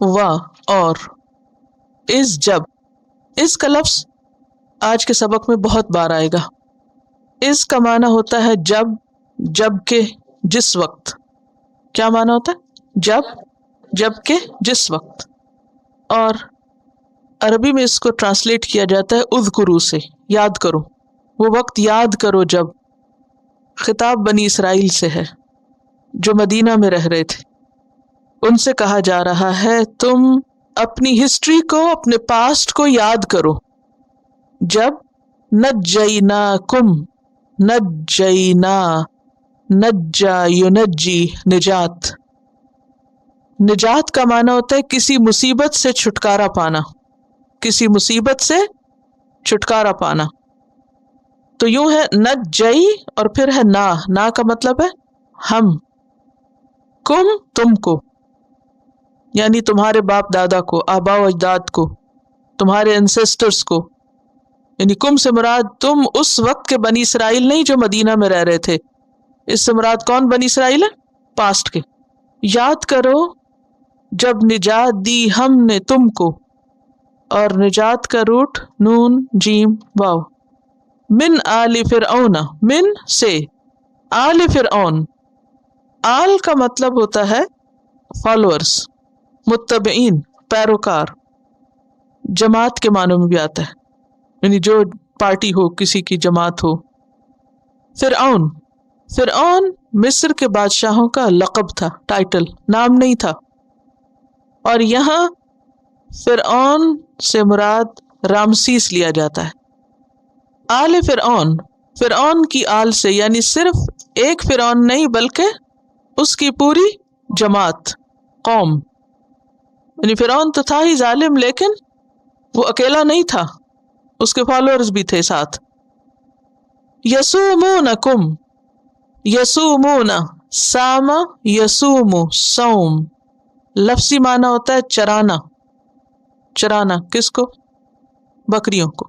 و اور، از جب، اس کا لفظ آج کے سبق میں بہت بار آئے گا. اس کا معنی ہوتا ہے جب، جب کہ، جس وقت. کیا معنی ہوتا ہے؟ جب، جب کہ، جس وقت. اور عربی میں اس کو ٹرانسلیٹ کیا جاتا ہے اذکرو سے، یاد کرو. وہ وقت یاد کرو جب. خطاب بنی اسرائیل سے ہے جو مدینہ میں رہ رہے تھے. ان سے کہا جا رہا ہے تم اپنی ہسٹری کو، اپنے پاسٹ کو یاد کرو جب نجیناکم، نجینا، نجا ینجی، نجات. نجات کا معنی ہوتا ہے کسی مصیبت سے چھٹکارا پانا، کسی مصیبت سے چھٹکارا پانا. تو یوں ہے نجئی اور پھر ہے نا کا مطلب ہے ہم، کم تم کو، یعنی تمہارے باپ دادا کو، آبا و اجداد کو، تمہارے انسیسٹرز کو. یعنی کم سے مراد تم اس وقت کے بنی اسرائیل نہیں جو مدینہ میں رہ رہے تھے. اس سے مراد کون بنی اسرائیل ہے؟ پاسٹ کے. یاد کرو جب نجات دی ہم نے تم کو. اور نجات کا روٹ نون جیم واو. من آل فرعون، من سے، آل فرعون. آل کا مطلب ہوتا ہے فالوورز، متبعین، پیروکار. جماعت کے معنوں میں بھی آتا ہے، یعنی جو پارٹی ہو، کسی کی جماعت ہو. فرعون، فرعون مصر کے بادشاہوں کا لقب تھا، ٹائٹل، نام نہیں تھا. اور یہاں فرعون سے مراد رامسیس لیا جاتا ہے. آل فرعون، فرعون کی آل سے، یعنی صرف ایک فرعون نہیں بلکہ اس کی پوری جماعت، قوم. یعنی فرعون تو تھا ہی ظالم، لیکن وہ اکیلا نہیں تھا، اس کے فالوورز بھی تھے ساتھ. یسومونکم، یسومون، سام یسوم، صوم. لفظی معنی ہوتا ہے چرانا. چرانا کس کو؟ بکریوں کو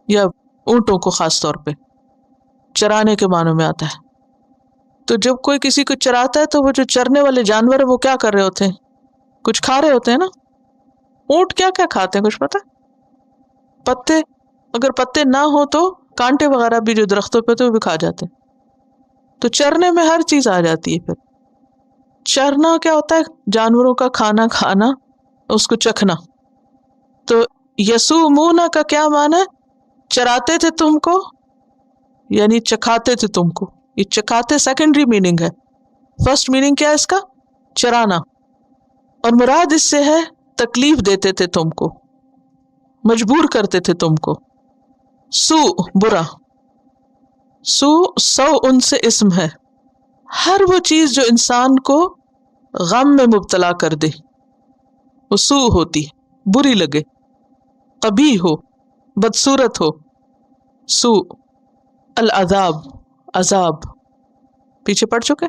یا اونٹوں کو خاص طور پہ چرانے کے معنوں میں آتا ہے. تو جب کوئی کسی کو چراتا ہے تو وہ جو چرنے والے جانور ہیں وہ کیا کر رہے ہوتے ہیں؟ کچھ کھا رہے ہوتے ہیں نا. اونٹ کیا کیا کھاتے ہیں کچھ پتہ؟ پتے. اگر پتے نہ ہو تو کانٹے وغیرہ بھی جو درختوں پہ تو وہ بھی کھا جاتے ہیں. تو چرنے میں ہر چیز آ جاتی ہے. پھر چرنا کیا ہوتا ہے؟ جانوروں کا کھانا کھانا، اس کو چکھنا. تو یسومون کا کیا معنی ہے؟ چراتے تھے تم کو، یعنی چکھاتے تھے تم کو. یہ چکھاتے سیکنڈری میننگ ہے. فرسٹ میننگ کیا ہے اس کا؟ چرانا. اور مراد اس سے ہے تکلیف دیتے تھے تم کو، مجبور کرتے تھے تم کو. سو برا، سو ان سے اسم ہے. ہر وہ چیز جو انسان کو غم میں مبتلا کر دے وہ سو ہوتی، بری لگے، قبیح ہو، بدصورت ہو. سو. العذاب، عذاب پیچھے پڑ چکے.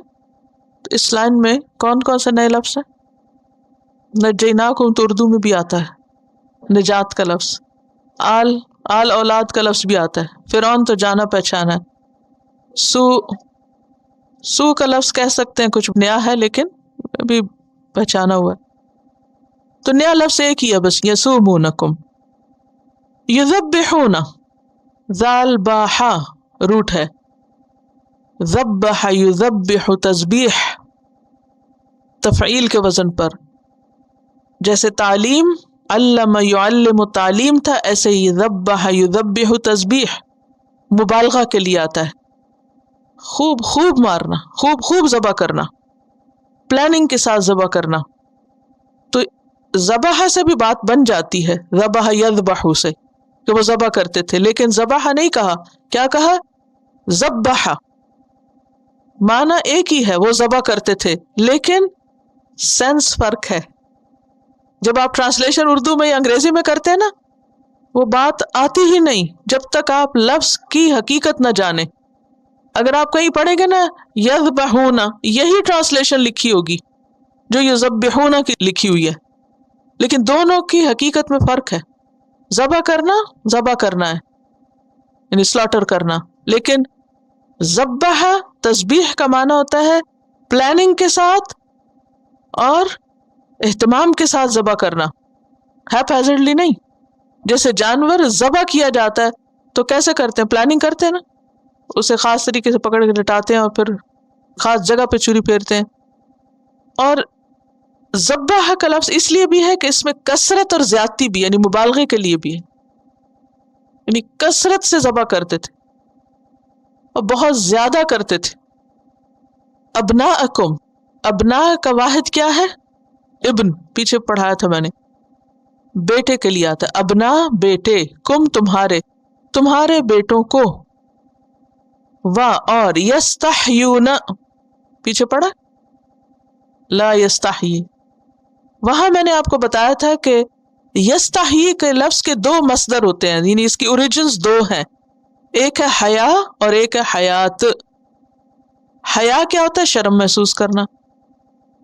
تو اس لائن میں کون کون سے نئے لفظ ہیں؟ نجیناکم تو اردو میں بھی آتا ہے، نجات کا لفظ. آل اولاد کا لفظ بھی آتا ہے. فرعون تو جانا پہچانا ہے. سو کا لفظ کہہ سکتے ہیں، کچھ نیا ہے لیکن ابھی پہچانا ہوا ہے. تو نیا لفظ ایک ہی ہے بس، یسومونکم. یذبحون، ذال باحا روٹ ہے. ذبح یذبح، تذبیح تفعیل کے وزن پر. جیسے تعلیم، علم یعلم تعلیم تھا، ایسے ہی ذبح یذبح تذبیح مبالغہ کے لیے آتا ہے. خوب خوب مارنا، خوب خوب ذبح کرنا، پلاننگ کے ساتھ ذبح کرنا. تو ذبح سے بھی بات بن جاتی ہے، ذبح یذبح سے، کہ وہ ذبح کرتے تھے. لیکن ذبح نہیں کہا، کیا کہا؟ ذبح. معنی ایک ہی ہے، وہ ذبح کرتے تھے، لیکن سینس فرق ہے. جب آپ ٹرانسلیشن اردو میں یا انگریزی میں کرتے ہیں نا، وہ بات آتی ہی نہیں جب تک آپ لفظ کی حقیقت نہ جانیں. اگر آپ کہیں پڑھیں گے نا یذبحون، یہی ٹرانسلیشن لکھی ہوگی جو یذبحون کی لکھی ہوئی ہے، لیکن دونوں کی حقیقت میں فرق ہے. ذبح کرنا ہے، یعنی سلاٹر کرنا. لیکن ذبح تسبیح کا معنی ہوتا ہے پلاننگ کے ساتھ اور اہتمام کے ساتھ ذبح کرنا، ہیپیزرڈلی نہیں. جیسے جانور ذبح کیا جاتا ہے تو کیسے کرتے ہیں؟ پلاننگ کرتے ہیں نا، اسے خاص طریقے سے پکڑ کے لٹاتے ہیں اور پھر خاص جگہ پہ چھری پھیرتے ہیں. اور ذبح کا لفظ اس لیے بھی ہے کہ اس میں کثرت اور زیادتی بھی، یعنی مبالغے کے لیے بھی ہے، یعنی کثرت سے ذبح کرتے تھے اور بہت زیادہ کرتے تھے. ابناءکم، ابنا کا واحد کیا ہے؟ ابن، پیچھے پڑھایا تھا میں نے، بیٹے کے لیے آتا ہے. ابنا بیٹے، کم تمہارے، تمہارے بیٹوں کو، اور یستحیون، پیچھے پڑھا لا یستحیی. وہاں میں نے آپ کو بتایا تھا کہ یستحیی کے لفظ کے دو مصدر ہوتے ہیں، یعنی اس کی اوریجنز دو ہیں، ایک ہے حیا اور ایک ہے حیات. حیا کیا ہوتا ہے؟ شرم محسوس کرنا،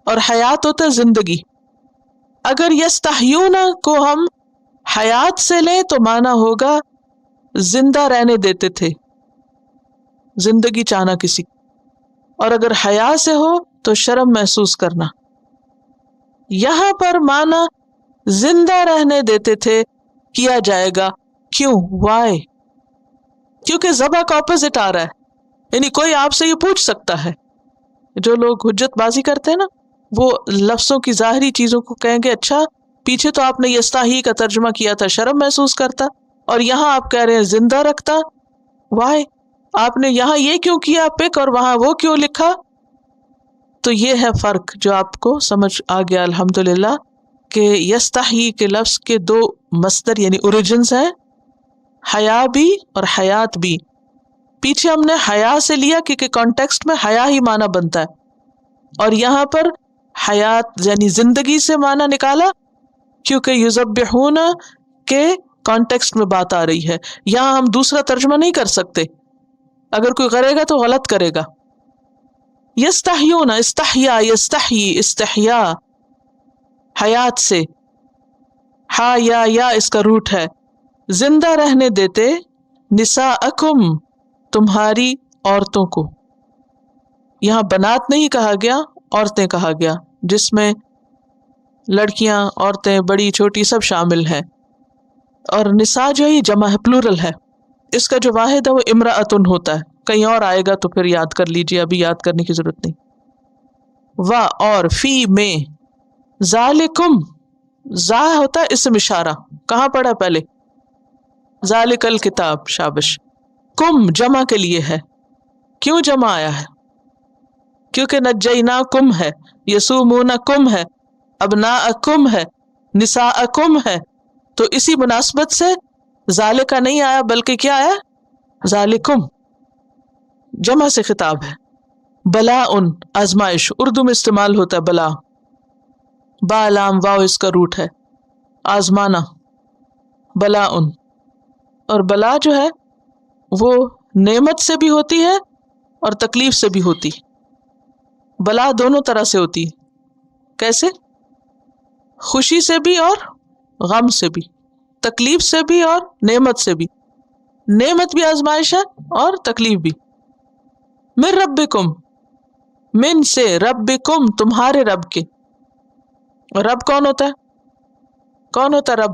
اور حیات ہوتا ہے زندگی. اگر یستحیون کو ہم حیات سے لیں تو معنی ہوگا زندہ رہنے دیتے تھے، زندگی چاہنا کسی، اور اگر حیا سے ہو تو شرم محسوس کرنا. یہاں پر معنی زندہ رہنے دیتے تھے کیا جائے گا. کیوں؟ وائی؟ کیونکہ ذبح کا اپوزٹ آ رہا ہے. یعنی کوئی آپ سے یہ پوچھ سکتا ہے، جو لوگ حجت بازی کرتے ہیں نا، وہ لفظوں کی ظاہری چیزوں کو کہیں گے اچھا پیچھے تو آپ نے یستحی کا ترجمہ کیا تھا شرم محسوس کرتا، اور یہاں آپ کہہ رہے ہیں زندہ رکھتا. وائی؟ آپ نے یہاں یہ کیوں کیا پک اور وہاں وہ کیوں لکھا؟ تو یہ ہے فرق جو آپ کو سمجھ آ گیا الحمدللہ، کہ یستحی کے لفظ کے دو مصدر یعنی اوریجنز ہیں، حیا بھی اور حیات بھی. پیچھے ہم نے حیا سے لیا کیونکہ کانٹیکسٹ میں حیا ہی معنی بنتا ہے، اور یہاں پر حیات یعنی زندگی سے معنی نکالا کیونکہ یذبحون کے کانٹیکسٹ میں بات آ رہی ہے. یہاں ہم دوسرا ترجمہ نہیں کر سکتے، اگر کوئی کرے گا تو غلط کرے گا. یستحیون، استحیا، یستحیی، استحیا، حیات سے، ہا یا اس کا روٹ ہے. زندہ رہنے دیتے نساءکم، تمہاری عورتوں کو. یہاں بنات نہیں کہا گیا، عورتیں کہا گیا، جس میں لڑکیاں، عورتیں، بڑی چھوٹی سب شامل ہیں. اور نساء جو ہے جمع ہے، پلورل ہے. اس کا جو واحد ہے وہ امرأتن ہوتا ہے، کہیں اور آئے گا تو پھر یاد کر لیجیے، ابھی یاد کرنے کی ضرورت نہیں. اور فی میں، ذالکم، زا ہوتا ہے اسم اشارہ، کہاں پڑھا پہلے؟ ذالک الکتاب، شابش. کم جمع کے لیے ہے. کیوں جمع آیا ہے؟ کیونکہ نجیناکم ہے، یسومونکم ہے، ابناءکم ہے، نساءکم ہے. تو اسی مناسبت سے ذالکہ نہیں آیا بلکہ کیا آیا؟ ذالکم، جمع سے خطاب ہے. بلاءن، آزمائش، اردو میں استعمال ہوتا ہے بلا، با لام واو اس کا روٹ ہے، آزمانا، بلاءن. اور بلا جو ہے وہ نعمت سے بھی ہوتی ہے اور تکلیف سے بھی ہوتی. بلا دونوں طرح سے ہوتی. کیسے؟ خوشی سے بھی اور غم سے بھی، تکلیف سے بھی اور نعمت سے بھی. نعمت بھی آزمائش ہے اور تکلیف بھی. من ربکم، من سے، ربکم تمہارے رب کے. رب کون ہوتا ہے؟ کون ہوتا ہے رب؟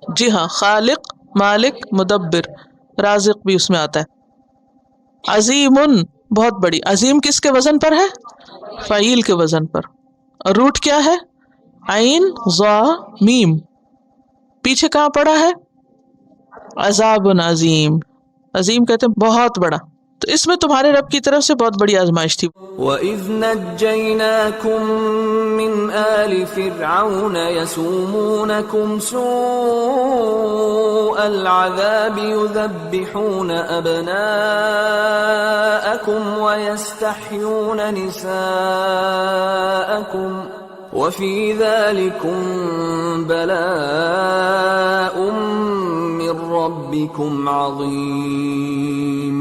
جی ہاں، خالق، مالک، مدبر، رازق بھی اس میں آتا ہے. عظیم، بہت بڑی. عظیم کس کے وزن پر ہے؟ فعیل کے وزن پر. اور روٹ کیا ہے؟ عین ضا میم. پیچھے کہاں پڑا ہے؟ عذاب عظیم. عظیم کہتے ہیں بہت بڑا. تو اس میں تمہارے رب کی طرف سے بہت بڑی آزمائش تھی. وَإِذْ نَجَّيْنَاكُمْ مِنْ آلِ فِرْعَوْنَ يَسُومُونَكُمْ سُوءَ الْعَذَابِ يُذَبِّحُونَ أَبْنَاءَكُمْ وَيَسْتَحْيُونَ نِسَاءَكُمْ وَفِي ذَلِكُمْ بَلَاءٌ مِّن رَّبِّكُمْ عَظِيمٌ.